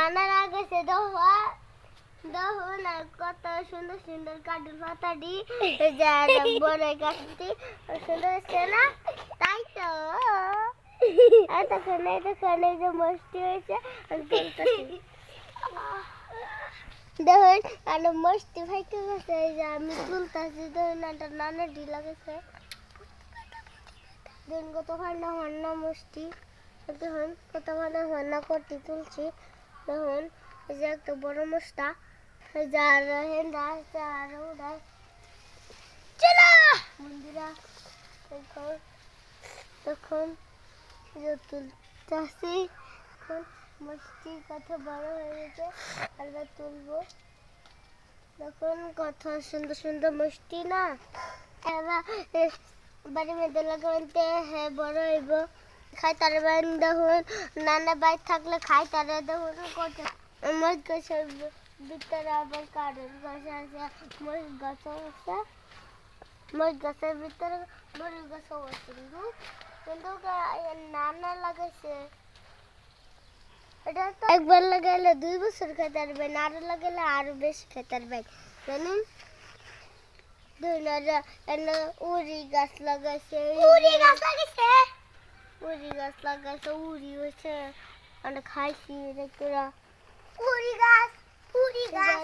নানার আগে সে দেখো না কত সুন্দর সুন্দর কার্টুন পাতাটি যার বড় গাছটি সুন্দর হচ্ছে না তাই তো এতক্ষণে যে মস্তি হয়েছে দেখুন আর মস্তি ফাইকে গেছে যে আমি তুলতেছি দেখুন একটা নানা ঢিলা গেছে দেখুন কতখানা হন্না মস্তি দেখুন কতখানা হন্না করতে তুলছি দেখুন এই যে একটা বড় মস্তা যার হেন্দা যার উড়ায় চলো বন্ধুরা তখন তুলতেছি এখন মস্তি কত বড় হয়ে গেছে আমরা তুলবো তখন কত সুন্দর সুন্দর মস্তি না এবার বাড়ির মধ্যে লাগাতে হ্যাঁ বড় হইব খাই তার বাইন দেখুন নানা বাইর থাকলে খাই তারা দেখুন কত মরিচ গাছের ভিতরে আবার কাঠের গাছ আছে মরিচ গাছও আছে মরিচ গাছের ভিতরে মরিচ গাছও আছে কিন্তু নানা লাগাইছে এটা তো একবার লাগাইলে 2 বছর খেতে পারবেন আরো লাগাইলে আরো বেশি খেতে পারবেন জানেন উড়ি গাছ লাগাইছে উড়ি গাছ হয়েছে আমরা খাইছি উড়ি গাছ